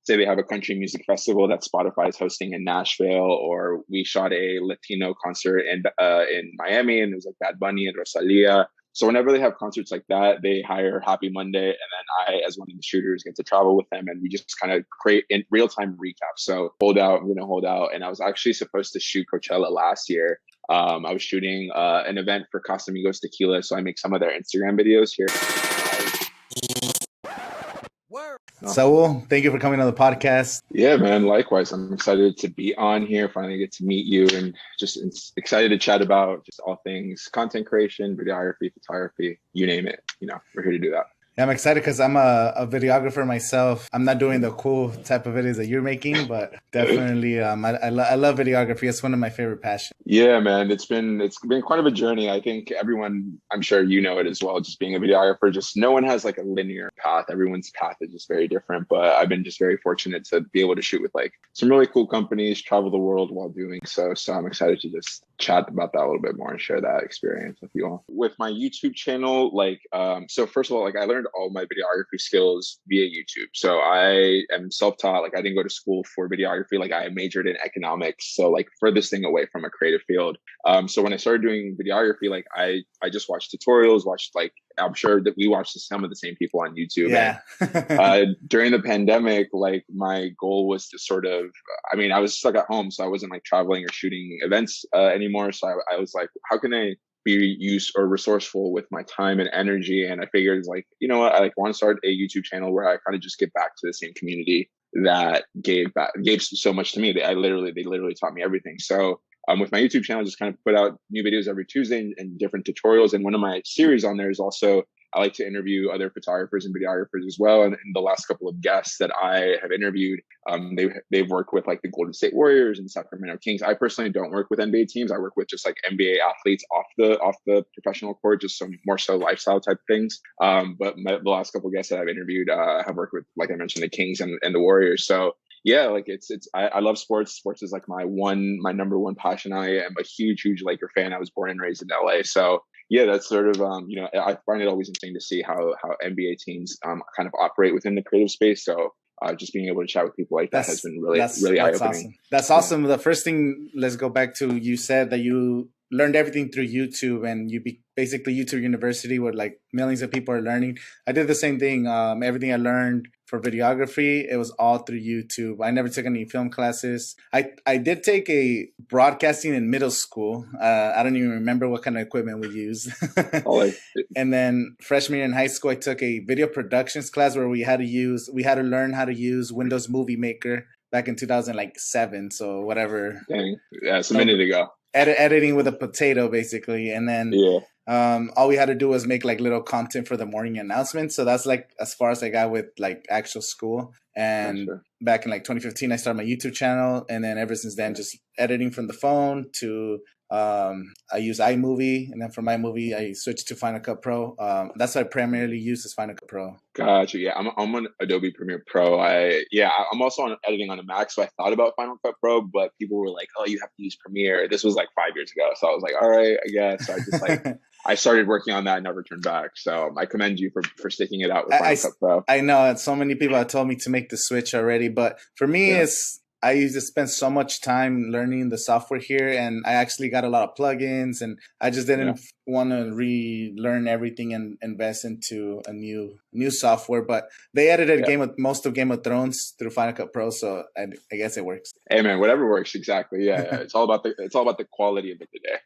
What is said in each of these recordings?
say they have a country music festival that Spotify is hosting in Nashville, or we shot a Latino concert in Miami, and it was like Bad Bunny and Rosalia. So whenever they have concerts like that, they hire Happy Monday, and then I, as one of the shooters, get to travel with them, and we just kind of create in real time recap. So hold out, hold out. And I was actually supposed to shoot Coachella last year. I was shooting an event for Casamigos Tequila, so I make some of their Instagram videos here. Saul, thank you for coming on the podcast. Yeah, man. Likewise, I'm excited to be on here. Finally get to meet you, and just excited to chat about just all things content creation, videography, photography, you name it. We're here to do that. I'm excited because I'm a videographer myself. I'm not doing the cool type of videos that you're making, but definitely I love videography. It's one of my favorite passions. Yeah, man. It's been quite of a journey. I think everyone, I'm sure you know it as well, just being a videographer, just no one has like a linear path. Everyone's path is just very different. But I've been just very fortunate to be able to shoot with like some really cool companies, travel the world while doing so. So I'm excited to just chat about that a little bit more and share that experience with you all. With my YouTube channel, so first of all, I learned all my videography skills via YouTube. So I am self-taught. I didn't go to school for videography. I majored in economics. So furthest thing away from a creative field. So when I started doing videography, I just watched tutorials, I'm sure that we watched some of the same people on YouTube. Yeah. And during the pandemic, my goal was to sort of, I was stuck at home, so I wasn't traveling or shooting events anymore. So I was like, how can I be used or resourceful with my time and energy? And I figured what, I want to start a YouTube channel where I kind of just give back to the same community that gave so much to me. They literally taught me everything. So with my YouTube channel, just kind of put out new videos every Tuesday and different tutorials. And one of my series on there is also, I like to interview other photographers and videographers as well. And the last couple of guests that I have interviewed, they've worked with the Golden State Warriors and Sacramento Kings. I personally don't work with NBA teams. I work with just NBA athletes off the professional court, just some more so lifestyle type things. But the last couple of guests that I've interviewed have worked with, like I mentioned, the Kings and the Warriors. So yeah, I love sports. Sports is my number one passion. I am a huge Laker fan. I was born and raised in LA. So yeah, that's sort of, I find it always interesting to see how NBA teams kind of operate within the creative space. So just being able to chat with people like that has been really eye-opening. Awesome. That's awesome. Yeah. The first thing, let's go back to, you said that you learned everything through YouTube, and basically YouTube University, where millions of people are learning. I did the same thing. Everything I learned for videography, it was all through YouTube. I never took any film classes. I did take a broadcasting in middle school. I don't even remember what kind of equipment we used. And then freshman year in high school, I took a video productions class where we had to learn how to use Windows Movie Maker back in 2007. So whatever. Dang. Yeah, it's a minute ago. Editing with a potato, basically. And then all we had to do was make little content for the morning announcements. So that's as far as I got with actual school. And back in 2015, I started my YouTube channel. And then ever since then, just editing from the phone to I use iMovie. And then from iMovie, I switched to Final Cut Pro. That's what I primarily use, is Final Cut Pro. Gotcha. Yeah, I'm on Adobe Premiere Pro. I'm also on editing on a Mac, so I thought about Final Cut Pro, but people were like, "Oh, you have to use Premiere." This was 5 years ago, so I was like, "All right, I guess." So I just I started working on that and never turned back. So I commend you for sticking it out with Final Cut Pro. I know so many people have told me to make the switch already, but for me, I used to spend so much time learning the software here, and I actually got a lot of plugins, and I just didn't want to relearn everything and invest into a new software. But they edited most of Game of Thrones through Final Cut Pro, so I guess it works. Hey man, whatever works, exactly. Yeah. It's all about the quality of it today.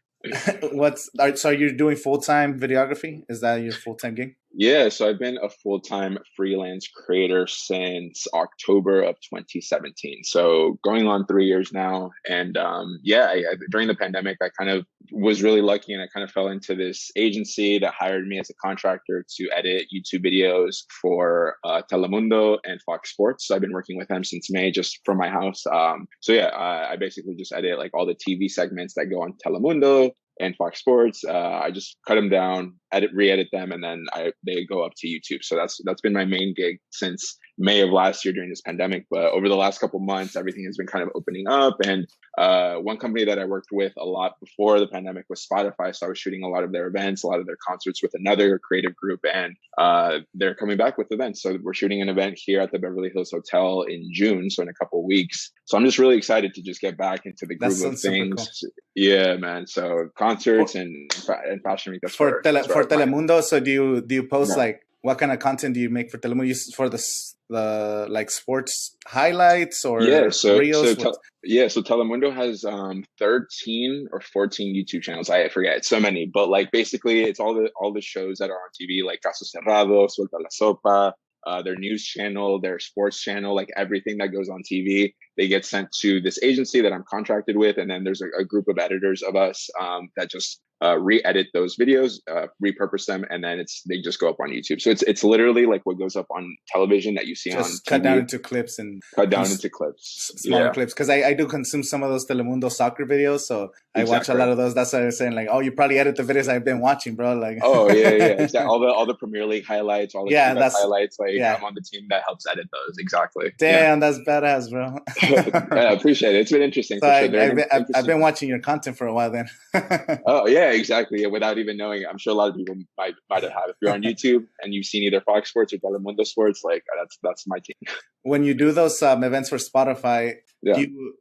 So you're doing full-time videography? Is that your full-time gig? Yeah, so I've been a full-time freelance creator since October of 2017. So going on 3 years now. And during the pandemic, I kind of was really lucky, and I kind of fell into this agency that hired me as a contractor to edit YouTube videos for Telemundo and Fox Sports. So I've been working with them since May, just from my house. I basically just edit all the TV segments that go on Telemundo and Fox Sports. I just cut them down, re-edit them, and then they go up to YouTube. So that's been my main gig since May of last year during this pandemic. But over the last couple months, everything has been kind of opening up. And one company that I worked with a lot before the pandemic was Spotify. So I was shooting a lot of their events, a lot of their concerts with another creative group, and they're coming back with events. So we're shooting an event here at the Beverly Hills Hotel in June, so in a couple of weeks. So I'm just really excited to just get back into the groove of things. Cool. Yeah, man. So concerts and Fashion Week. That's for Telemundo. So do you post like what kind of content do you make for Telemundo? For the like sports highlights or reels? So Telemundo has 13 or 14 YouTube channels. I forget. It's so many, but like basically it's all the shows that are on TV, like Caso Cerrado, Suelta la Sopa, their news channel, their sports channel, like everything that goes on TV, they get sent to this agency that I'm contracted with. And then there's a group of editors of us that just re-edit those videos, repurpose them, and then they just go up on YouTube. So it's literally like what goes up on television that you see just on TV. Cut down into clips and smaller clips. Because I do consume some of those Telemundo soccer videos, so I watch a lot of those. That's why I was saying like, oh, you probably edit the videos I've been watching, bro. Like, oh yeah, exactly. all the Premier League highlights, all the highlights. Like I'm on the team that helps edit those. Exactly. Damn, that's badass, bro. I appreciate it. It's been interesting. So I've been watching your content for a while then. Oh yeah, exactly. Yeah, without even knowing it. I'm sure a lot of people might have. If you're on YouTube and you've seen either Fox Sports or Telemundo Sports, like that's my team. When you do those events for Spotify,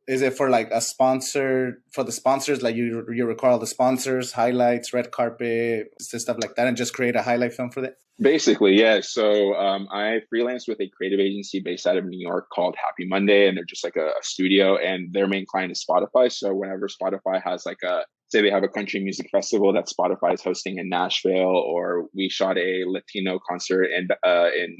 is it for like a sponsor, for the sponsors? Like you record all the sponsors, highlights, red carpet, stuff like that, and just create a highlight film for that? Basically, yeah. So I freelance with a creative agency based out of New York called Happy Monday, and they're just like a studio, and their main client is Spotify. So whenever Spotify has like say they have a country music festival that Spotify is hosting in Nashville, or we shot a Latino concert in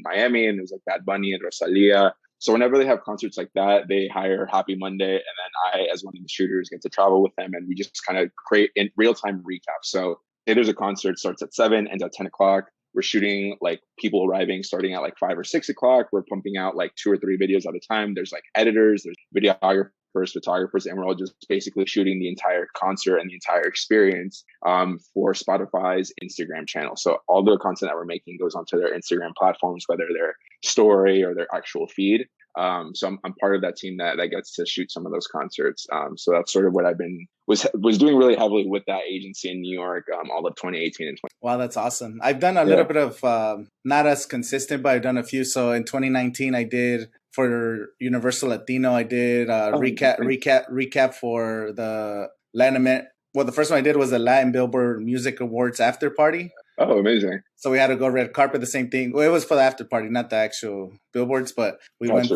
Miami, and it was like Bad Bunny and Rosalia. So whenever they have concerts like that, they hire Happy Monday, and then I, as one of the shooters, get to travel with them, and we just kind of create in real-time recap. So say there's a concert, starts at 7, ends at 10 o'clock. We're shooting like people arriving starting at like 5 or 6 o'clock. We're pumping out like 2 or 3 videos at a time. There's like editors, there's videographers, photographers, and we're all just basically shooting the entire concert and the entire experience for Spotify's Instagram channel. So all the content that we're making goes onto their Instagram platforms, whether their story or their actual feed. So I'm part of that team that gets to shoot some of those concerts. So that's sort of what I've been was doing really heavily with that agency in New York, all of 2018 and 20. Wow, that's awesome. I've done a little bit of not as consistent, but I've done a few. So in 2019, I did for Universal Latino. I did recap for the Latin America. Well, the first one I did was the Latin Billboard Music Awards after party. Oh, amazing. So we had to go red carpet, the same thing. Well, it was for the after party, not the actual billboards, but we went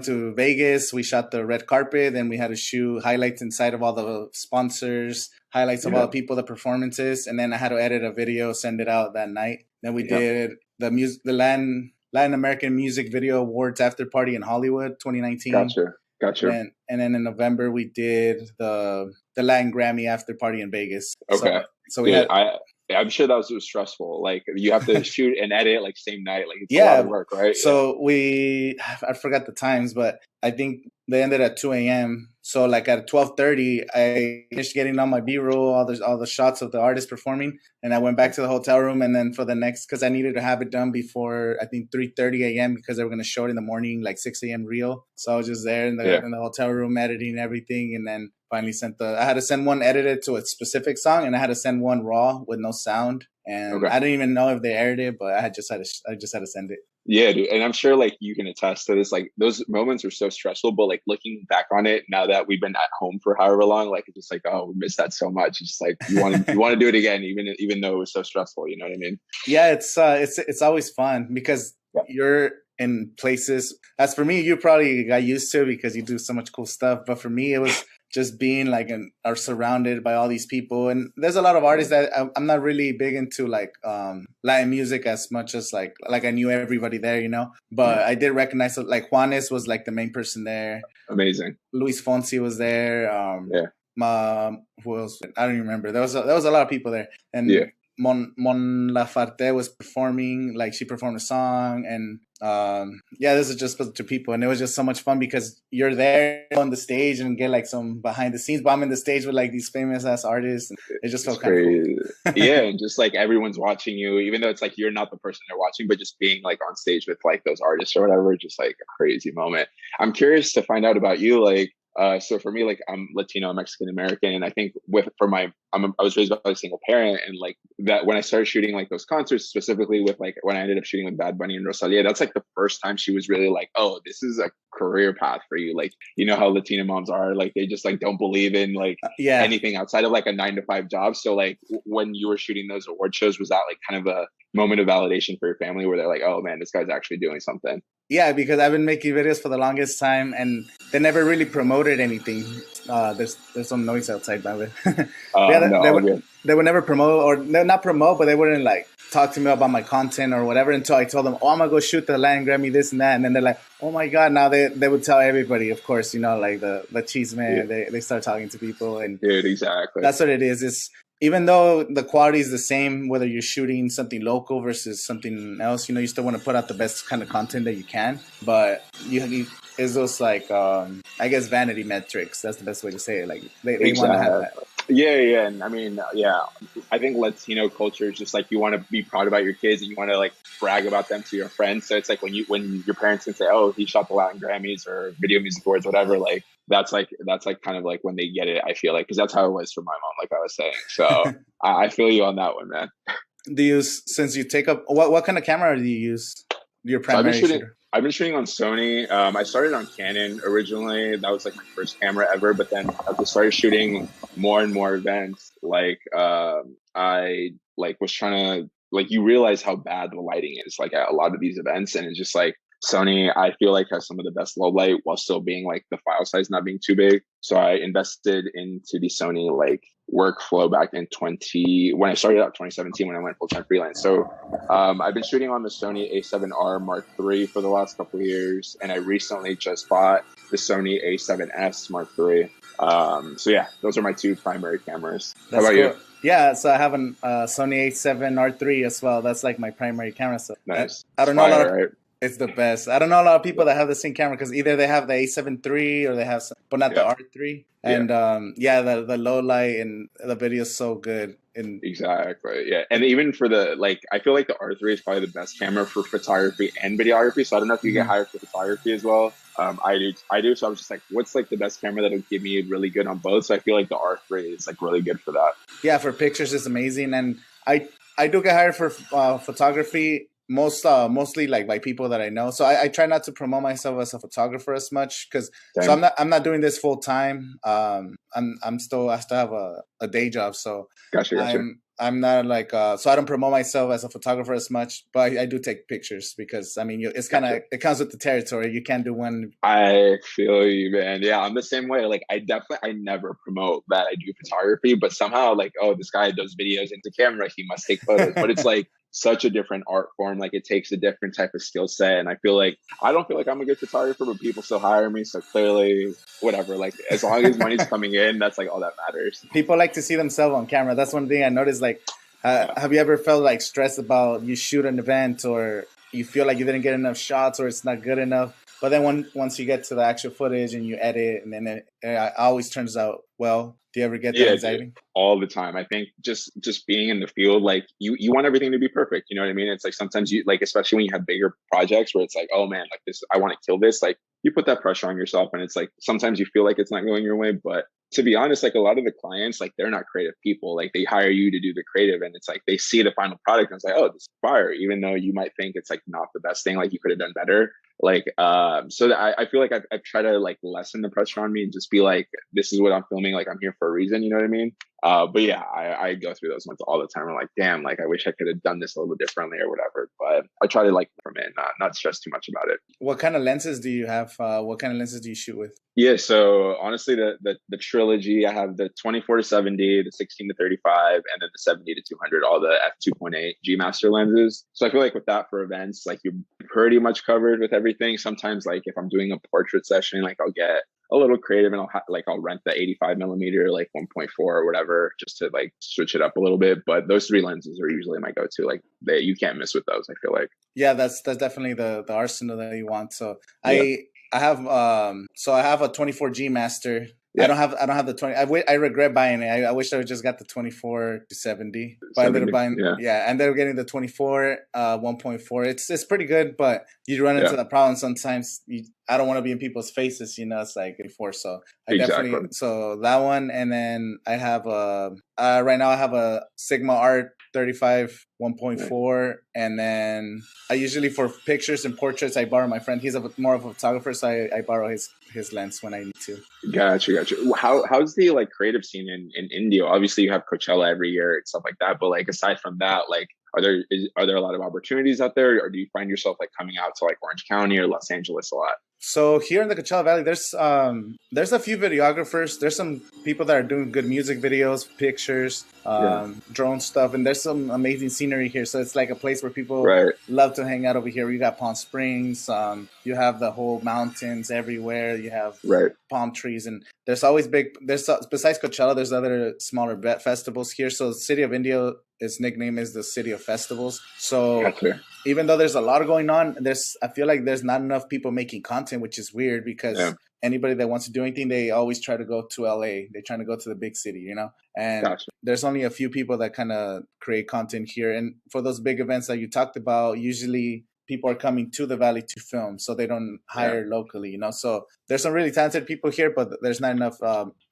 to Vegas. We shot the red carpet, then we had to shoot highlights inside of all the sponsors, highlights of all the people, the performances, and then I had to edit a video, send it out that night. Then we did the Latin American Music Video Awards after party in Hollywood, 2019. Gotcha. And then in November we did the Latin Grammy after party in Vegas. Okay. So we had. I'm sure that was stressful. Like you have to shoot and edit like same night. Like it's a lot of work, right? So I forgot the times, but I think they ended at 2 a.m. So like at 12:30, I finished getting all my B-roll, all the shots of the artist performing, and I went back to the hotel room. And then for the next, because I needed to have it done before I think 3:30 a.m. because they were going to show it in the morning, like 6 a.m. reel. So I was just there in the hotel room editing everything, and then finally I had to send one edited to a specific song, and I had to send one raw with no sound. And I didn't even know if they aired it, but I just had to send it. Yeah, dude. And I'm sure like you can attest to this. Like those moments are so stressful, but like looking back on it now that we've been at home for however long, like it's just like, oh, we missed that so much. It's just like you want to do it again, even though it was so stressful. You know what I mean? Yeah, it's always fun because you're in places. As for me, you probably got used to it because you do so much cool stuff. But for me, it was just being like are surrounded by all these people. And there's a lot of artists that I'm not really big into like Latin music as much as like I knew everybody there, but I did recognize like Juanes was like the main person there. Amazing. Luis Fonsi was there. Who else? I don't even remember. There was a lot of people there. And Mon Laferte was performing, like she performed a song, and Yeah, this is just to people, and it was just so much fun because you're there on the stage and get like some behind the scenes. But I'm in the stage with like these famous ass artists, and it just It's felt kind of cool. crazy. Yeah, and just like everyone's watching you, even though it's like you're not the person they're watching, but just being like on stage with like those artists or whatever, just like a crazy moment. I'm curious to find out about you, like so for me, like I'm Latino, Mexican American, and I think with for my I was raised by a single parent, and like that when I started shooting like those concerts, specifically with like when I ended up shooting with Bad Bunny and Rosalia, that's like the first time she was really like, oh, this is a career path for you. Like you know how Latina moms are, like they just like don't believe in like Yeah, anything outside of like a 9 to 5 job. So like when you were shooting those award shows, was that like kind of a moment of validation for your family where they're like, oh man, this guy's actually doing something? yeah, because I've been making videos for the longest time, and they never really promoted anything. There's some noise outside, by the way. Yeah, No, all good. they would never promote, or not promote, but they wouldn't like talk to me about my content or whatever until I told them, oh, I'm gonna go shoot the land, grab me this and that, and then they're like, oh my god, now they would tell everybody, of course, like the cheese Yeah, man, they start talking to people, and dude, exactly. that's what it is. It's even though the quality is the same, whether you're shooting something local versus something else, you still want to put out the best kind of content that you can. But you is those like I guess vanity metrics. That's the best way to say it. Like they want to have Exactly. that. Yeah, yeah. And I mean, yeah, I think Latino culture is just like you want to be proud about your kids and you want to like brag about them to your friends. So it's like when your parents can say, "Oh, he shot the Latin Grammys or Video Music Awards, whatever," like that's like kind of like when they get it. I feel like because that's how it was for my mom, like I was saying. So I feel you on that one, man. Do you since you take up what kind of camera do you use? Your So primary shooter. I've been shooting on Sony. I started on Canon originally. That was like my first camera ever. But then as I started shooting more and more events, like I like was trying to like you realize how bad the lighting is like at a lot of these events, and it's just like Sony. I feel like has some of the best low light while still being like the file size not being too big. So I invested into the Sony like workflow back in 20 when I started out 2017 when I went full time freelance. So I've been shooting on the Sony A7R Mark III for the last couple of years, and I recently just bought the Sony A7S Mark III. So yeah, those are my two primary cameras. How That's about you? cool. Yeah, so I have an Sony A7R III as well. That's like my primary camera. So Nice. I It's don't know a lot of fire, right? it's the best. I don't know a lot of people that have the same camera because either they have the A7 III or they have, but not the Yeah. R3. Yeah. And yeah, the low light and the video is so good. And Exactly. Yeah. And even for the like I feel like the R3 is probably the best camera for photography and videography. So I don't know if you get mhm. hired for photography as well. I do. So I was just like, what's like the best camera that'll give me really good on both? So I feel like the R3 is like really good for that. Yeah, for pictures it's amazing. And I do get hired for photography mostly like by people that I know. So I try not to promote myself as a photographer as much because so Same. I'm not doing this full time. I still have a day job. So Gotcha. I'm not like so I don't promote myself as a photographer as much, but I do take pictures because I mean it's kind Gotcha. of it comes with the territory. You can't do one. I feel you, man. Yeah, I'm the same way. Like, I never promote that I do photography, but somehow, like, oh, this guy does videos into camera. He must take photos. But it's like such a different art form. Like, it takes a different type of skill set. And I don't feel like I'm a good photographer, but people still hire me. So clearly, whatever. Like, as long as money's coming in, that's like all that matters. People like to see themselves on camera. That's one thing I noticed. Like, Yeah. have you ever felt like stressed about you shoot an event or you feel like you didn't get enough shots or it's not good enough? But then once you get to the actual footage and you edit, and then it always turns out well. Do you ever get that Yeah, dude, anxiety? all the time. I think just being in the field, like you want everything to be perfect. You know what I mean? It's like sometimes you like, especially when you have bigger projects where it's like, oh man, like this, I want to kill this. Like you put that pressure on yourself, and it's like sometimes you feel like it's not going your way. But to be honest, like a lot of the clients, like they're not creative people. Like they hire you to do the creative, and it's like they see the final product and it's like, oh, this is fire. Even though you might think it's like not the best thing, like you could have done better. Like so that I feel like I've tried to like lessen the pressure on me and just be like, this is what I'm filming, like I'm here for a reason, you know what I mean? But yeah, I go through those months all the time. I'm like, damn, like I wish I could have done this a little differently or whatever. But I try to like from it, not stress too much about it. What kind of lenses do you have? What kind of lenses do you shoot with? Yeah, so honestly, the trilogy, I have the 24 to 70, the 16 to 35, and then the 70 to 200, all the f2.8 G Master lenses. So I feel like with that for events, like you're pretty much covered with everything. Sometimes, like if I'm doing a portrait session, like I'll get a little creative, and I'll rent the 85 millimeter, like 1.4 or whatever, just to like switch it up a little bit. But those three lenses are usually my go-to. Like you can't miss with those, I feel like. Yeah, that's definitely the arsenal that you want. So Yeah. I have I have a 24G master. Yeah. I don't have the 20. I regret buying it. I wish I would just got the 24 to 70. But I ended up buying I ended up getting the 24 1.4. It's pretty good, but you run into the problem sometimes. I don't want to be in people's faces, you know. It's like before, so I definitely so that one, and then I have right now I have a Sigma Art 35 1.4, and then I usually for pictures and portraits I borrow my friend. He's more of a photographer, so I borrow his lens when I need to. Gotcha. How's the like creative scene in India? Obviously, you have Coachella every year and stuff like that, but like aside from that, like are there a lot of opportunities out there, or do you find yourself like coming out to like Orange County or Los Angeles a lot? So here in the Coachella Valley, there's a few videographers. There's some people that are doing good music videos, pictures, drone stuff, and there's some amazing scenery here. So it's like a place where people love to hang out over here. You got Palm Springs, you have the whole mountains everywhere. You have palm trees, and there's always besides Coachella, there's other smaller festivals here. So the city of India, its nickname is the city of festivals. So even though there's a lot going on, I feel like there's not enough people making content, which is weird because anybody that wants to do anything, they always try to go to LA. They're trying to go to the big city, you know? And there's only a few people that kind of create content here. And for those big events that you talked about, usually people are coming to the Valley to film, so they don't hire locally, you know? So there's some really talented people here, but there's not enough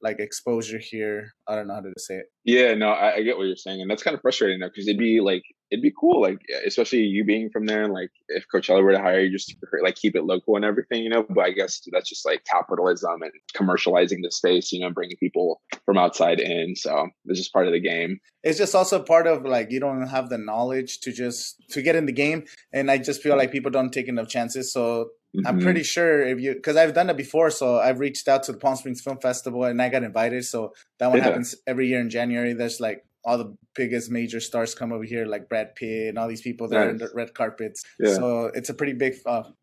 like exposure here. I don't know how to say it. Yeah, no, I get what you're saying. And that's kind of frustrating though, because it'd be cool, like especially you being from there, and like if Coachella were to hire you, just to like keep it local and everything, you know. But I guess that's just like capitalism and commercializing the space, you know, bringing people from outside in. So it's just part of the game. It's just also part of like you don't have the knowledge to get in the game, and I just feel like people don't take enough chances. So I'm pretty sure because I've done it before, so I've reached out to the Palm Springs Film Festival and I got invited. So that one happens every year in January. There's like all the biggest major stars come over here, like Brad Pitt and all these people that are in the red carpets. So it's a pretty big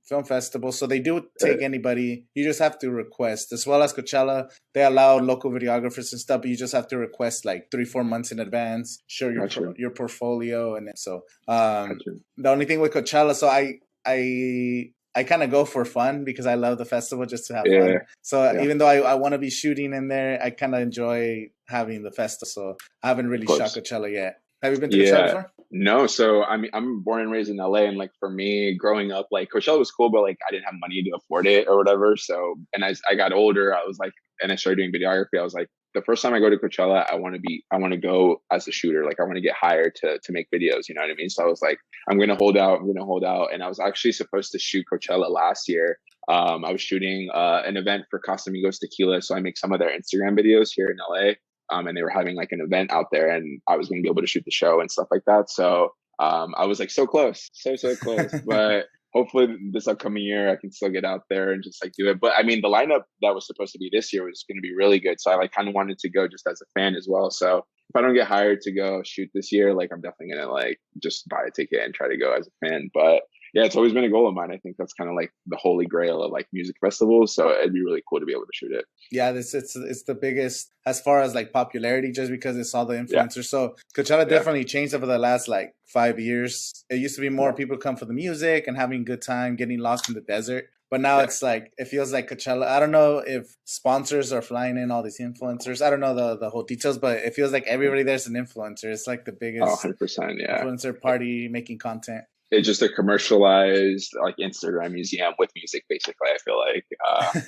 film festival. So they do take anybody. You just have to request. As well as Coachella, they allow local videographers and stuff, but you just have to request like 3-4 months in advance, show your portfolio. And then, so the only thing with Coachella, so I kind of go for fun because I love the festival just to have fun. So even though I want to be shooting in there, I kind of enjoy having the festival. So I haven't really shot Coachella yet. Have you been to Coachella before? No. So I mean, I'm born and raised in LA, and like for me growing up, like Coachella was cool, but like I didn't have money to afford it or whatever. So, and as I got older, I was like, and I started doing videography. I was like, the first time I go to Coachella, I want to go as a shooter. Like I want to get hired to make videos. You know what I mean? So I was like, I'm going to hold out. And I was actually supposed to shoot Coachella last year. I was shooting an event for Casamigos Tequila. So I make some of their Instagram videos here in LA. And they were having like an event out there, and I was going to be able to shoot the show and stuff like that. So I was like so close, so close. But hopefully this upcoming year I can still get out there and just like do it. But I mean, the lineup that was supposed to be this year was going to be really good. So I like kind of wanted to go just as a fan as well. So if I don't get hired to go shoot this year, like I'm definitely going to like just buy a ticket and try to go as a fan. But yeah, it's always been a goal of mine. I think that's kind of like the holy grail of like music festivals. So it'd be really cool to be able to shoot it. Yeah, it's the biggest as far as like popularity, just because it's all the influencers. So Coachella definitely changed over the last like 5 years. It used to be more people come for the music and having a good time, getting lost in the desert. But now it's like, it feels like Coachella. I don't know if sponsors are flying in all these influencers. I don't know the whole details, but it feels like everybody there's an influencer. It's like the biggest 100%, influencer party making content. It's just a commercialized like Instagram museum with music, basically. I feel like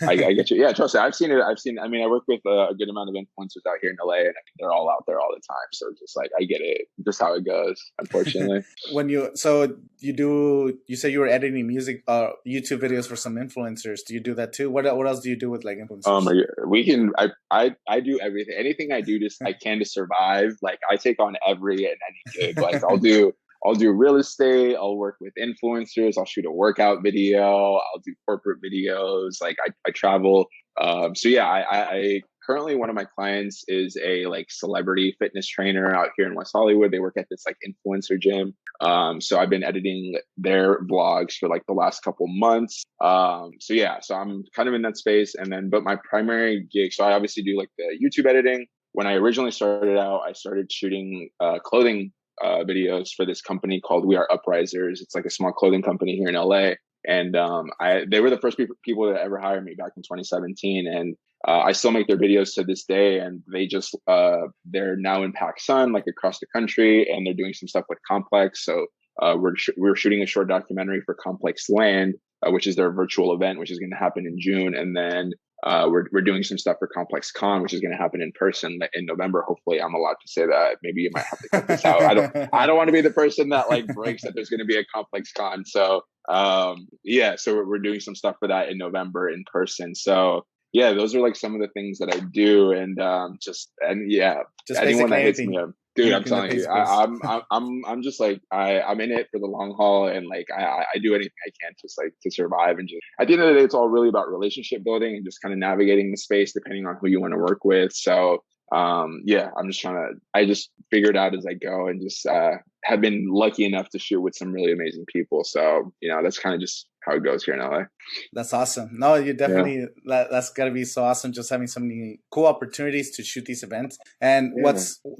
I get you. Yeah, trust me. I've seen it. I mean, I work with a good amount of influencers out here in LA, and I mean, they're all out there all the time. So just like I get it, just how it goes. Unfortunately, you say you were editing music, YouTube videos for some influencers. Do you do that too? What else do you do with like influencers? We can. I do everything. Anything I do I can to survive. Like I take on every and any gig. Like I'll do real estate. I'll work with influencers. I'll shoot a workout video. I'll do corporate videos. Like I travel. So yeah, I currently one of my clients is a like celebrity fitness trainer out here in West Hollywood. They work at this like influencer gym. So I've been editing their vlogs for like the last couple months. So yeah, so I'm kind of in that space. And then, but my primary gig, so I obviously do like the YouTube editing. When I originally started out, I started shooting clothing videos for this company called We Are Uprisers. It's like a small clothing company here in LA. And they were the first people that ever hired me back in 2017. And I still make their videos to this day. And they just, they're now in PacSun, like across the country, and they're doing some stuff with Complex. So we're shooting a short documentary for Complex Land, which is their virtual event, which is going to happen in June. And then we're doing some stuff for Complex Con, which is going to happen in person in November. Hopefully, I'm allowed to say that. Maybe you might have to cut this out. I don't want to be the person that like breaks that there's going to be a Complex Con. So yeah, so we're doing some stuff for that in November in person. So yeah, those are like some of the things that I do, and just anyone that hits me up. Dude, I'm telling you, I'm just like I'm in it for the long haul, and like I do anything I can just like to survive, and just at the end of the day, it's all really about relationship building and just kind of navigating the space depending on who you want to work with. So yeah, I just figure it out as I go, and just have been lucky enough to shoot with some really amazing people. So that's kind of just how it goes here in LA. That's awesome. No, you definitely, that's got to be so awesome, just having so many cool opportunities to shoot these events. And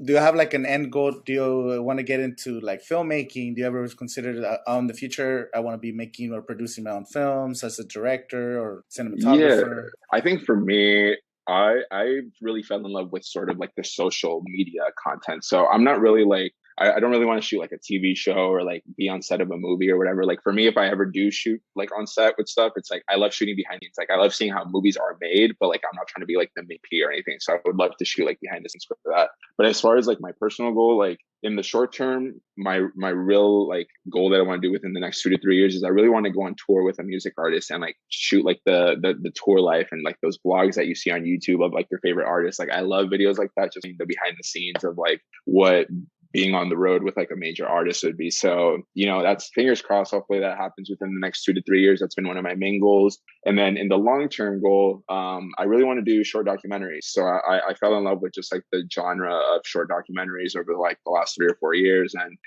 do you have like an end goal? Do you want to get into like filmmaking? Do you ever consider in the future, I want to be making or producing my own films as a director or cinematographer? Yeah, I think for me, I really fell in love with sort of like the social media content. So I'm not really like, I don't really want to shoot like a TV show or like be on set of a movie or whatever. Like for me, if I ever do shoot like on set with stuff, it's like I love shooting behind the scenes. Like I love seeing how movies are made, but like I'm not trying to be like the MP or anything. So I would love to shoot like behind the scenes for that. But as far as like my personal goal, like in the short term, my real like goal that I want to do within the next 2 to 3 years is I really want to go on tour with a music artist and like shoot like the tour life and like those vlogs that you see on YouTube of like your favorite artists. Like I love videos like that, just the behind the scenes of like what being on the road with like a major artist would be. So, that's fingers crossed. Hopefully that happens within the next 2 to 3 years. That's been one of my main goals. And then in the long-term goal, I really want to do short documentaries. So I fell in love with just like the genre of short documentaries over like the last 3 or 4 years. And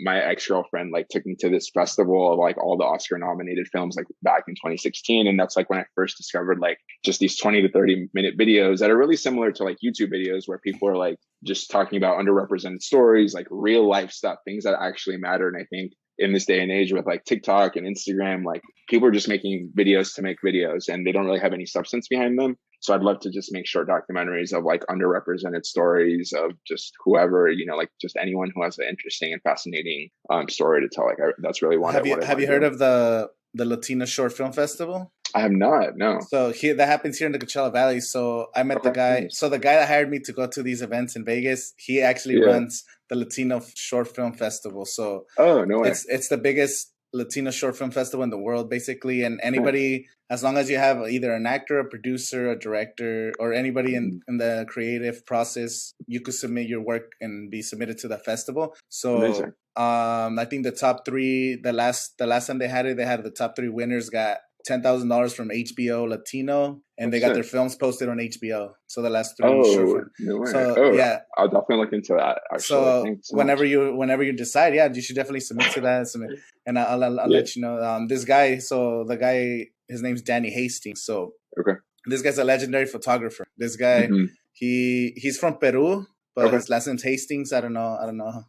my ex-girlfriend like took me to this festival of like all the Oscar nominated films like back in 2016. And that's like when I first discovered like just these 20 to 30 minute videos that are really similar to like YouTube videos where people are like just talking about underrepresented stories, like real life stuff, things that actually matter. And I think in this day and age with like TikTok and Instagram, like people are just making videos to make videos and they don't really have any substance behind them. So I'd love to just make short documentaries of like underrepresented stories of just whoever, like just anyone who has an interesting and fascinating story to tell. Like that's really one. Have you heard of the Latino Short Film Festival? I have not, no. So that happens here in the Coachella Valley. So I met the guy. So the guy that hired me to go to these events in Vegas, he actually runs the Latino Short Film Festival. So no way. It's the biggest Latino short film festival in the world, basically. And anybody, as long as you have either an actor, a producer, a director, or anybody in the creative process, you could submit your work and be submitted to the festival. So I think the top three, the last time they had the top three winners got $10,000 from HBO Latino, and they got their films posted on HBO. So the last three short films. No way. So yeah, I'll definitely look into that. Actually, so whenever you decide, you should definitely submit to that. And I'll let you know. This guy, the guy, his name's Danny Hastings. So this guy's a legendary photographer. This guy, he's from Peru. But his last name's Hastings. I don't know.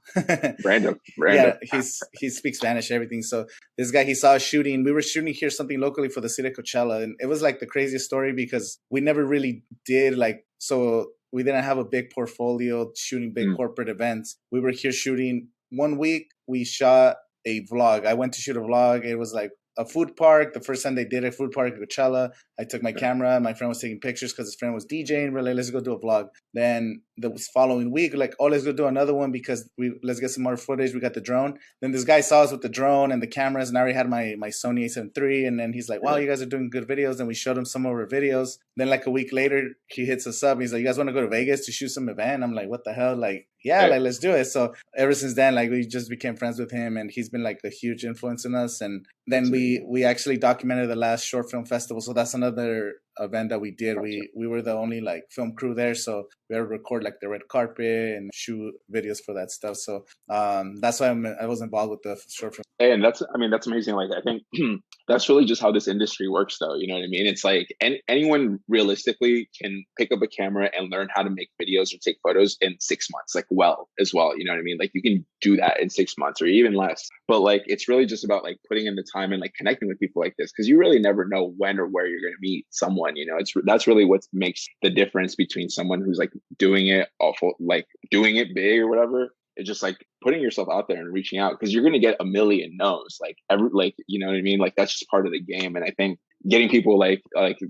Random. Yeah, he speaks Spanish, everything. So this guy, he saw us shooting. We were shooting here something locally for the city of Coachella. And it was like the craziest story because we never really did so we didn't have a big portfolio shooting big corporate events. We were here shooting 1 week. We shot a vlog. I went to shoot a vlog. It was like a food park. The first time they did a food park at Coachella, I took my camera. My friend was taking pictures because his friend was DJing. We're like, let's go do a vlog. Then the following week, like, let's go do another one because let's get some more footage. We got the drone. Then this guy saw us with the drone and the cameras, and I already had my Sony A7 III. And then he's like, wow, you guys are doing good videos. And we showed him some of our videos. Then like a week later, he hits us up. He's like, you guys want to go to Vegas to shoot some event? I'm like, what the hell? Like, yeah, like, let's do it. So ever since then, like, we just became friends with him, and he's been like a huge influence in us. And then we actually documented the last short film festival. So that's another event that we did. Gotcha. We were the only like film crew there, so we had to record like the red carpet and shoot videos for that stuff. So that's why I was involved with the short film. And that's, I mean, that's amazing. Like, I think that's really just how this industry works, though. You know what I mean? It's like anyone realistically can pick up a camera and learn how to make videos or take photos in 6 months, like, well, as well. You know what I mean? Like, you can do that in 6 months or even less. But like, it's really just about like putting in the time and like connecting with people like this, because you really never know when or where you're going to meet someone. You know, that's really what makes the difference between someone who's like doing it awful, like doing it big or whatever. It's just like putting yourself out there and reaching out, because you're going to get a million no's, like you know what I mean? Like, that's just part of the game. And I think getting people like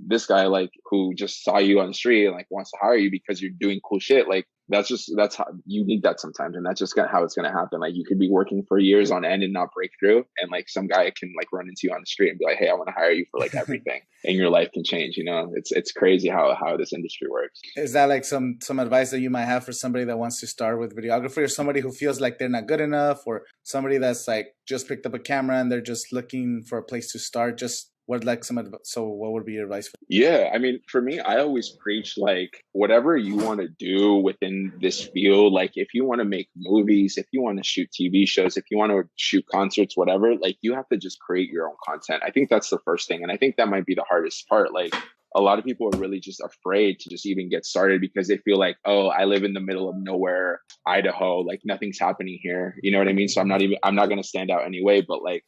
this guy, like, who just saw you on the street and like wants to hire you because you're doing cool shit, like, that's how you need that sometimes. And that's just how it's going to happen. Like, you could be working for years on end and not break through. And like some guy can like run into you on the street and be like, hey, I want to hire you for like everything. And your life can change. You know, it's crazy how this industry works. Is that like some advice that you might have for somebody that wants to start with videography, or somebody who feels like they're not good enough, or somebody that's like just picked up a camera and they're just looking for a place to start? Just what would be your advice? Yeah, I mean, for me, I always preach like whatever you want to do within this field. Like, if you want to make movies, if you want to shoot TV shows, if you want to shoot concerts, whatever, like, you have to just create your own content. I think that's the first thing. And I think that might be the hardest part. Like, a lot of people are really just afraid to just even get started because they feel like, oh, I live in the middle of nowhere, Idaho, like nothing's happening here. You know what I mean? So I'm not going to stand out anyway. But like,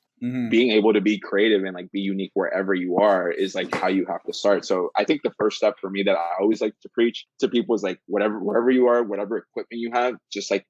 being able to be creative and like be unique wherever you are is like how you have to start. So I think the first step for me that I always like to preach to people is like, wherever you are, whatever equipment you have, just like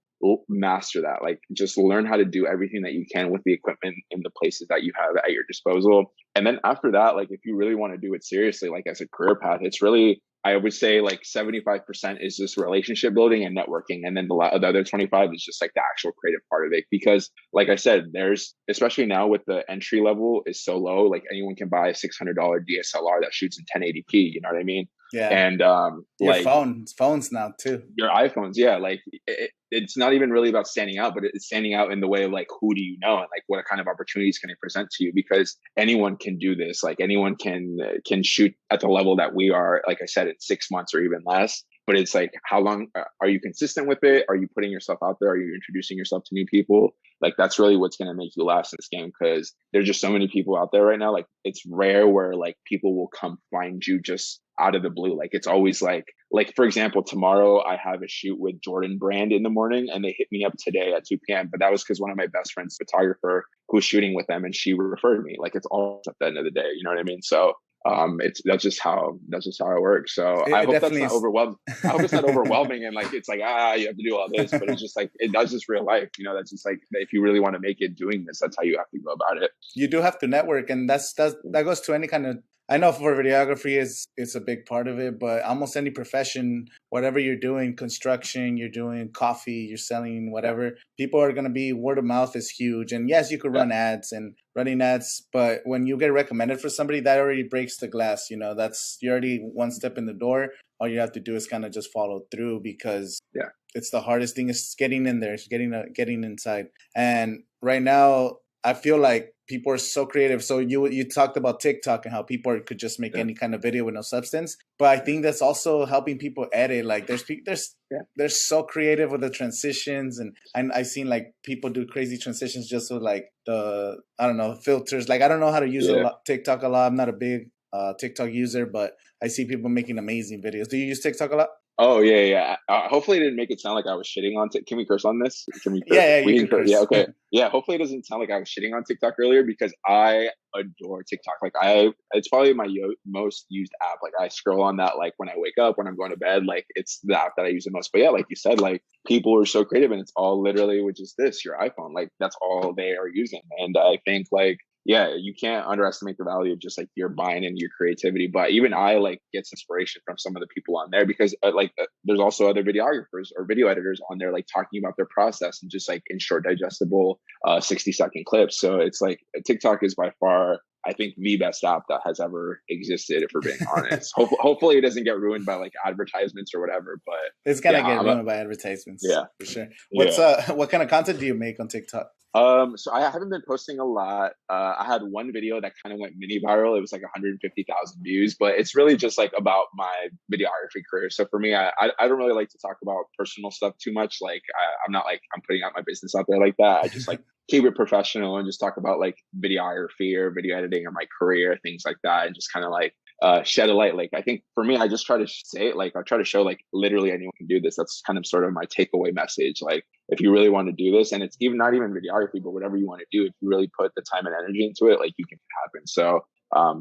master that. Like, just learn how to do everything that you can with the equipment in the places that you have at your disposal. And then after that, like, if you really want to do it seriously, like as a career path, it's really, I would say like 75% is just relationship building and networking. And then the other 25 is just like the actual creative part of it. Because like I said, there's, especially now with the entry level is so low, like anyone can buy a $600 DSLR that shoots in 1080p. You know what I mean? Yeah. And your like phones now too. Your iPhones, yeah. Like it's not even really about standing out, but it's standing out in the way of like, who do you know, and like what kind of opportunities can they present to you? Because anyone can do this. Like, anyone can shoot at the level that we are. Like I said, in 6 months or even less. But it's like, how long are you consistent with it? Are you putting yourself out there? Are you introducing yourself to new people? Like, that's really what's going to make you last in this game, because there's just so many people out there right now. Like, it's rare where like people will come find you just out of the blue. Like, it's always like for example, tomorrow I have a shoot with Jordan Brand in the morning, and they hit me up today at 2 p.m. But that was because one of my best friends, photographer, who's shooting with them, and she referred me. Like, it's all at the end of the day. You know what I mean? So that's just how it works. So I hope that's not overwhelming. I hope it's not overwhelming and like it's like, you have to do all this, but it's just like, that's just real life. You know, that's just like, if you really want to make it doing this, that's how you have to go about it. You do have to network, and that goes to any kind of, I know for videography it's a big part of it, but almost any profession, whatever you're doing, construction, you're doing coffee, you're selling whatever, people are going to be, word of mouth is huge. And yes, you could run ads and running ads, but when you get recommended for somebody, that already breaks the glass. You know, you're already one step in the door. All you have to do is kind of just follow through, because it's the hardest thing is getting in there, getting inside. And right now, I feel like people are so creative. So you talked about TikTok and how people could just make any kind of video with no substance. But I think that's also helping people edit. Like they're so creative with the transitions, and I've seen like people do crazy transitions just with like filters. Like, I don't know how to use TikTok a lot. I'm not a big TikTok user, but I see people making amazing videos. Do you use TikTok a lot? Oh yeah. Hopefully, it didn't make it sound like I was shitting on TikTok. Can we curse on this? Can we curse? Yeah, you can curse. Yeah, okay. Yeah, hopefully it doesn't sound like I was shitting on TikTok earlier, because I adore TikTok. Like, it's probably my most used app. Like, I scroll on that like when I wake up, when I'm going to bed. Like, it's the app that I use the most. But yeah, like you said, like, people are so creative, and it's all literally with just your iPhone. Like, that's all they are using. And I think like, yeah, you can't underestimate the value of just like your mind and your creativity. But even I like gets inspiration from some of the people on there, because there's also other videographers or video editors on there, like talking about their process and just like in short, digestible 60-second clips. So it's like TikTok is by far, I think, the best app that has ever existed, if we're being honest. Hopefully it doesn't get ruined by like advertisements or whatever, but it's gonna get ruined by advertisements. Yeah, for sure. What kind of content do you make on TikTok? So I haven't been posting a lot. I had one video that kind of went mini viral. It was like 150,000 views, but it's really just like about my videography career. So for me, I don't really like to talk about personal stuff too much. Like I'm not like I'm putting out my business out there like that. I just like keep it professional and just talk about like videography or video editing or my career, things like that, and just kind of like shed a light. Like I think for me, I just try to say it. Like I try to show like literally anyone can do this. That's kind of sort of my takeaway message. Like if you really want to do this, and it's even not even videography, but whatever you want to do, if you really put the time and energy into it, like you can make it happen. So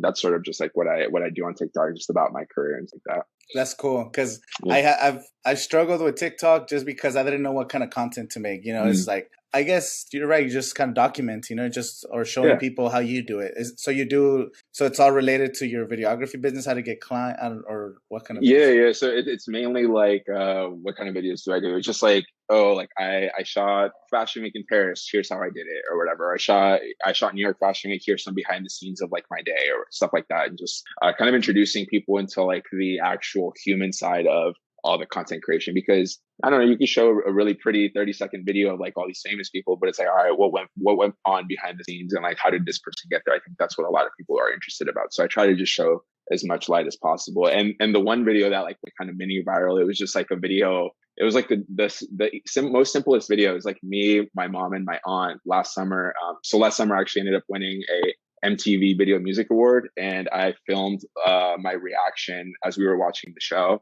that's sort of just like what I do on TikTok, just about my career and things like that. That's cool because I've struggled with TikTok just because I didn't know what kind of content to make. You know, it's like I guess you're right. You just kind of document, you know, just or showing people how you do it. So it's all related to your videography business, how to get client or what kind of yeah. So it's mainly like what kind of videos do I do? It's just like like I shot Fashion Week in Paris. Here's how I did it, or whatever. I shot New York Fashion Week. Here's some behind the scenes of like my day or stuff like that, and just kind of introducing people into like the actual human side of all the content creation. Because I don't know, you can show a really pretty 30-second video of like all these famous people, but it's like, all right, what went on behind the scenes, and like how did this person get there? I think that's what a lot of people are interested about. So I try to just show as much light as possible. And the one video that like kind of mini viral, it was just like a video. It was like the most simplest video. It was like me, my mom, and my aunt last summer. So last summer I actually ended up winning a MTV Video Music Award, and I filmed my reaction as we were watching the show.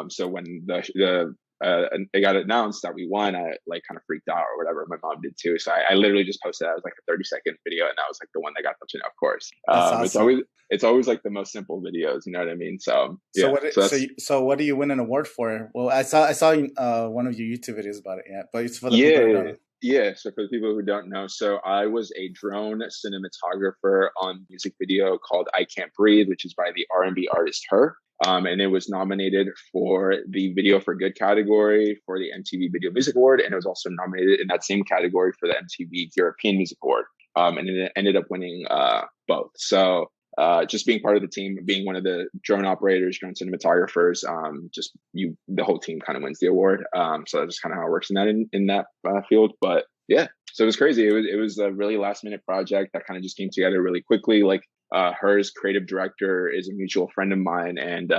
So when it got announced that we won, I like kind of freaked out or whatever. My mom did too. So I literally just posted that. It was like a 30-second video, and that was like the one that got mentioned, of course. Awesome. It's always like the most simple videos, you know what I mean? So yeah. So what do you win an award for? Well, I saw one of your YouTube videos about it, but it's for the people who don't know. Yeah, so for the people who don't know, so I was a drone cinematographer on a music video called I Can't Breathe, which is by the R&B artist Her. And it was nominated for the Video for Good category for the MTV Video Music Award, and it was also nominated in that same category for the MTV European Music Award. And it ended up winning both. So just being part of the team, being one of the drone operators, drone cinematographers, the whole team kind of wins the award. So that's just kind of how it works in that field. But yeah, so it was crazy. It was a really last minute project that kind of just came together really quickly. Like Her's creative director is a mutual friend of mine, and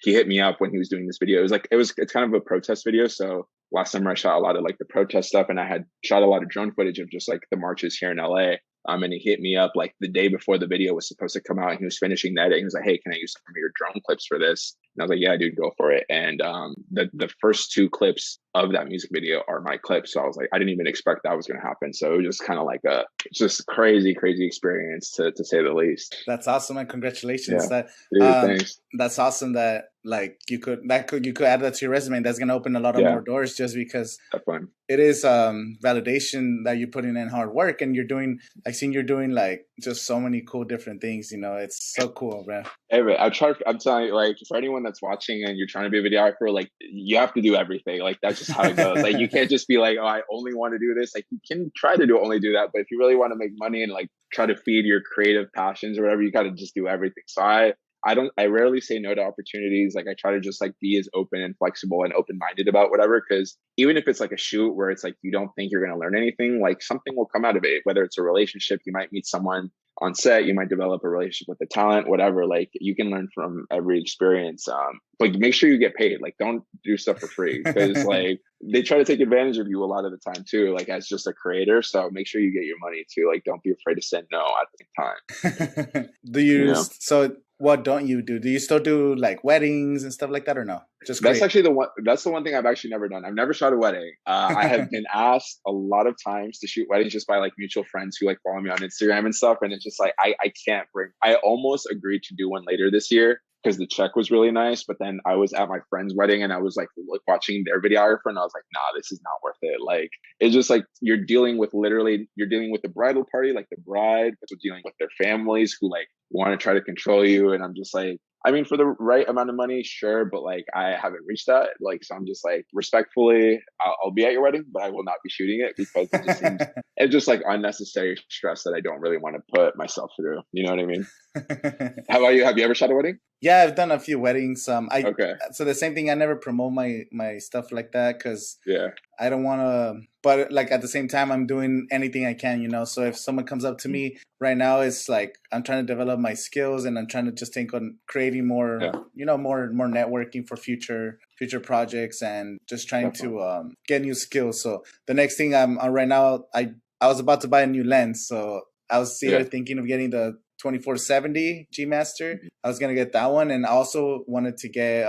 he hit me up when he was doing this video. It's kind of a protest video. So last summer I shot a lot of like the protest stuff, and I had shot a lot of drone footage of just like the marches here in LA. And he hit me up like the day before the video was supposed to come out, and he was finishing the edit. He was like, "Hey, can I use some of your drone clips for this?" And I was like, "Yeah, dude, go for it." And the first two clips of that music video are my clips. So I was like, I didn't even expect that was going to happen. So it was just kind of like just crazy experience to say the least. That's awesome, and congratulations! Yeah. Thanks. That's awesome that like you could add that to your resume. That's going to open a lot of more doors, just because it is validation that you're putting in hard work, and you're doing like just so many cool different things. You know, it's so cool, bro. Hey, man, I'm telling you, like, for anyone that's watching and you're trying to be a videographer, like, you have to do everything. Like, that's just how it goes. Like, you can't just be like, oh, I only want to do this. Like, you can try to only do that, but if you really want to make money and like try to feed your creative passions or whatever, you got to just do everything. So I rarely say no to opportunities. Like I try to just like be as open and flexible and open-minded about whatever, because even if it's like a shoot where it's like you don't think you're going to learn anything, like something will come out of it. Whether it's a relationship, you might meet someone on set, you might develop a relationship with the talent, whatever. Like you can learn from every experience. But make sure you get paid. Like don't do stuff for free, because like they try to take advantage of you a lot of the time too, like as just a creator. So make sure you get your money too. Like don't be afraid to say no at the time. So what don't you do? Do you still do like weddings and stuff like that, or no? That's the one thing I've actually never done. I've never shot a wedding. I have been asked a lot of times to shoot weddings just by like mutual friends who like follow me on Instagram and stuff. And it's just like, I can't I almost agreed to do one later this year because the check was really nice. But then I was at my friend's wedding and I was like watching their videographer, and I was like, nah, this is not worth it. Like, it's just like, you're dealing with the bridal party, like the bride, but you're dealing with their families who like want to try to control you. And I'm just like, I mean, for the right amount of money, sure, but like I haven't reached that. Like, so I'm just like, respectfully, I'll be at your wedding, but I will not be shooting it, because it just seems it's just like unnecessary stress that I don't really want to put myself through. You know what I mean? How about you? Have you ever shot a wedding? Yeah, I've done a few weddings. I Okay. so the same thing. I never promote my stuff like that because Yeah. I don't want to. But like at the same time, I'm doing anything I can, you know. So if someone comes up to me right now, it's like I'm trying to develop my skills, and I'm trying to just think on creating more, Yeah. you know, more networking for future projects, and just trying Definitely. to get new skills. So the next thing I'm on right now, I was about to buy a new lens, so I was here Yeah. thinking of getting the 2470 G Master. I was gonna get that one, and I also wanted to get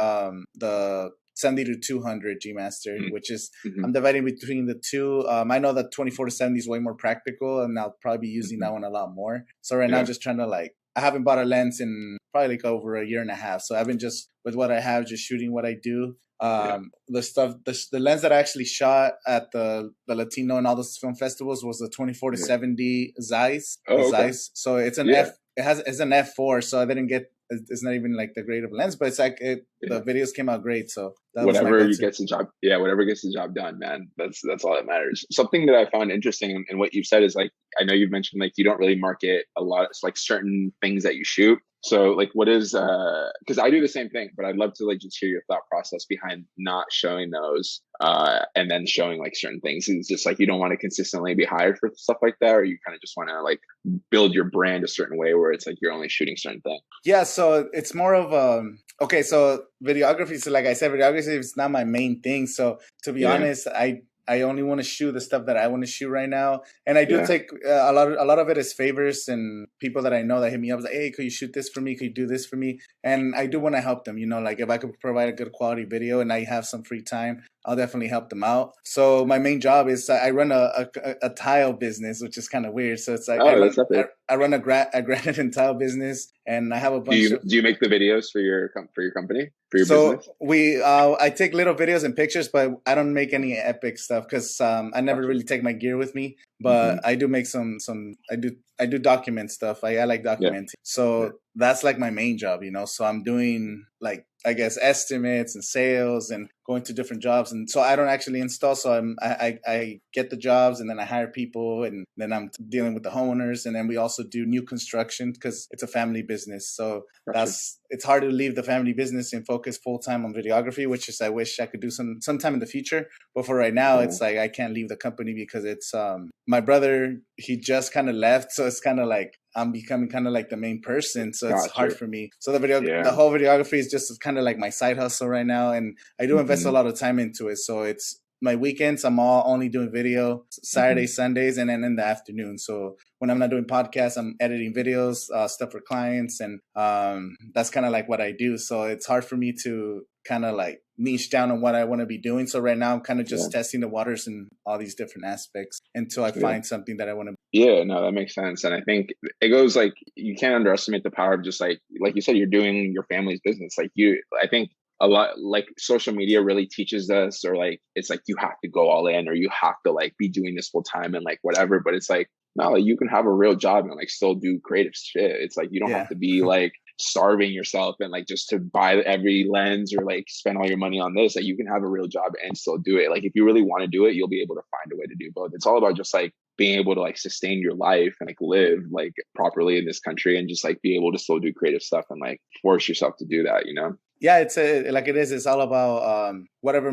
the 70 to 200 G Master, which is Mm-hmm. I'm dividing between the two. I know that 24 to 70 is way more practical, and I'll probably be using that one a lot more. So right now, Yeah. just trying to like, I haven't bought a lens in probably like over a year and a half. So I've been just with what I have, just shooting what I do. Yeah. The stuff, the lens that I actually shot at the Latino and all those film festivals was the 24 to Yeah. 70 Zeiss, the Oh, okay. Zeiss. So it's an Yeah. it's an f4. So I didn't get, it's not even like the grade of lens, but it's like the Yeah. videos came out great. So that was my Whatever go-to. gets the job, yeah, whatever gets the job done, man. That's all that matters. Something that I found interesting in what you've said is like, I know you've mentioned like you don't really market a lot. It's like certain things that you shoot. So like, what is because I do the same thing, but I'd love to like just hear your thought process behind not showing those and then showing like certain things. It's just like you don't want to consistently be hired for stuff like that, or you kind of just want to like build your brand a certain way where it's like you're only shooting certain things. Yeah, so it's more of okay, so videography, so like I said, videography is not my main thing. So to be Yeah. honest, I only want to shoot the stuff that I want to shoot right now, and I do Yeah. take a lot of it is favors and people that I know that hit me up like, hey, could you shoot this for me? Could you do this for me? And I do want to help them. You know, like if I could provide a good quality video and I have some free time, I'll definitely help them out. So my main job is I run a tile business, which is kind of weird. So it's like Oh, that's epic. I run a granite and tile business, and I have a Do bunch you of. do you make the videos for your company, for your So business? I take little videos and pictures, but I don't make any epic stuff because I never Gotcha. really take my gear with me. But Hmm. I do make some. I do document stuff. I like Yeah. documenting. Yeah. So that's like my main job, you know. So I'm doing like, I guess, estimates and sales and going to different jobs. And so I don't actually install. So I get the jobs and then I hire people and then I'm dealing with the homeowners. And then we also do new construction because it's a family business. So Gotcha. it's hard to leave the family business and focus full time on videography, which is I wish I could do sometime in the future. But for right now, Yeah. it's like I can't leave the company because it's my brother, he just kind of left, so it's kind of like I'm becoming kind of like the main person, so it's hard Gotcha. for me. So the Yeah. whole videography is just kind of like my side hustle right now, and I do invest a Hmm. lot of time into it. So it's my weekends, I'm all only doing video, Hmm. Saturdays, Sundays, and then in the afternoon. So when I'm not doing podcasts, I'm editing videos, stuff for clients, and that's kind of like what I do. So it's hard for me to kind of like niche down on what I want to be doing. So right now I'm kind of Yeah. just testing the waters in all these different aspects until I Yeah. find something that I want to. Yeah, no, that makes sense. And I think it goes like you can't underestimate the power of just like you said, you're doing your family's business. Like I think a lot like social media really teaches us, or like it's like you have to go all in, or you have to like be doing this full time and like whatever. But it's like no, like, you can have a real job and like still do creative shit. It's like you don't have Yeah. to be like starving yourself and like just to buy every lens or like spend all your money on this. Like you can have a real job and still do it. Like if you really want to do it, you'll be able to find a way to do both. It's all about just like being able to like sustain your life and like live like properly in this country and just like be able to still do creative stuff and like force yourself to do that, you know? Yeah, it's like it is. It's all about whatever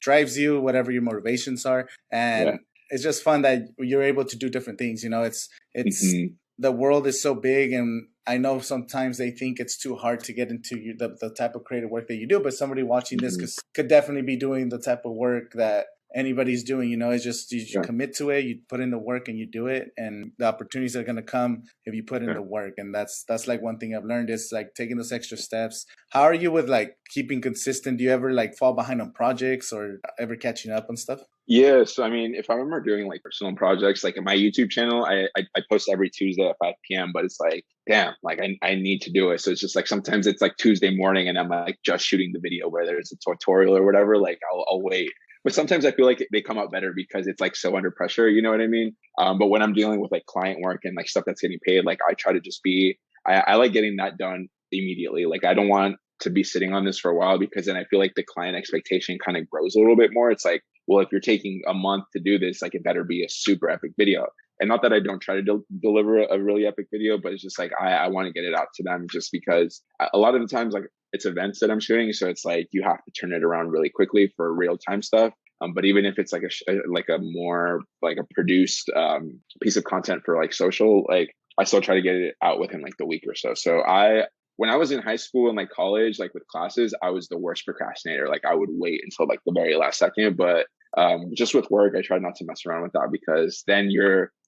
drives you, whatever your motivations are, Yeah. and it's just fun that you're able to do different things. You know, it's Hmm. the world is so big, and I know sometimes they think it's too hard to get into the type of creative work that you do. But somebody watching this Hmm. could definitely be doing the type of work that anybody's doing. You know, it's just you Yeah. commit to it, you put in the work, and you do it, and the opportunities are going to come if you put in Yeah. the work. And that's like one thing I've learned is like taking those extra steps. How are you with like keeping consistent? Do you ever like fall behind on projects or ever catching up on stuff? Yeah, so I mean, if I remember doing like personal projects, like in my YouTube channel, I post every Tuesday at 5 p.m. But it's like, damn, like I need to do it. So it's just like sometimes it's like Tuesday morning, and I'm like just shooting the video, whether it's a tutorial or whatever. Like I'll wait. But sometimes I feel like they come out better because it's like so under pressure. You know what I mean? But when I'm dealing with like client work and like stuff that's getting paid, like I try to just be. I like getting that done immediately. Like I don't want to be sitting on this for a while because then I feel like the client expectation kind of grows a little bit more. It's like, well, if you're taking a month to do this, like it better be a super epic video. And not that I don't try to deliver a really epic video, but it's just like I want to get it out to them, just because a lot of the times, like, it's events that I'm shooting, so it's like you have to turn it around really quickly for real time stuff. But even if it's like a more like a produced piece of content for like social, like I still try to get it out within like the week or so. So when I was in high school and like college, like with classes, I was the worst procrastinator. Like I would wait until like the very last second. But just with work, I try not to mess around with that, because then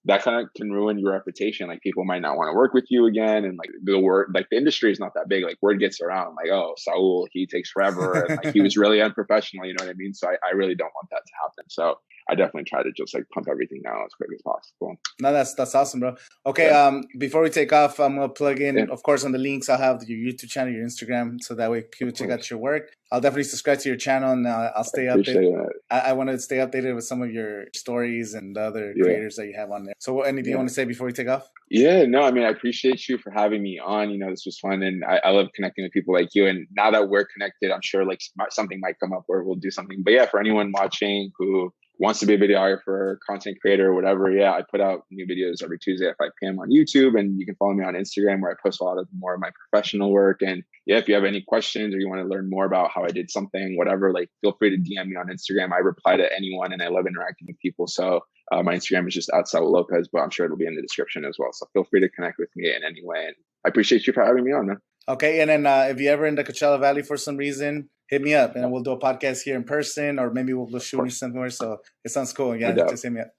that kind of can ruin your reputation. Like people might not want to work with you again. And like the industry is not that big. Like word gets around like, oh, Saul, he takes forever. And like he was really unprofessional, you know what I mean? So I really don't want that to happen. So I definitely try to just like pump everything out as quick as possible. No, that's awesome, bro. Okay, Yeah. before we take off, I'm gonna plug in, of course, on the links. I'll have your YouTube channel, your Instagram, so that way people check out your work. I'll definitely subscribe to your channel, and I'll stay updated. I want to stay updated with some of your stories and the other creators that you have on there. So, anything you want to say before we take off? Yeah, no, I mean, I appreciate you for having me on. You know, this was fun, and I love connecting with people like you. And now that we're connected, I'm sure like something might come up where we'll do something. But yeah, for anyone watching who wants to be a videographer, content creator, whatever, yeah, I put out new videos every Tuesday at 5 p.m. on YouTube, and you can follow me on Instagram, where I post a lot of more of my professional work. And yeah, if you have any questions or you want to learn more about how I did something, whatever, like feel free to DM me on Instagram. I reply to anyone, and I love interacting with people. So my Instagram is just @Saul Lopez, but I'm sure it'll be in the description as well. So feel free to connect with me in any way. And I appreciate you for having me on, man. Okay, and then if you're ever in the Coachella Valley for some reason, hit me up, and we'll do a podcast here in person, or maybe we'll shoot you somewhere. So it sounds cool. Yeah, just hit me up.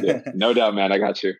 Yeah, no doubt, man. I got you.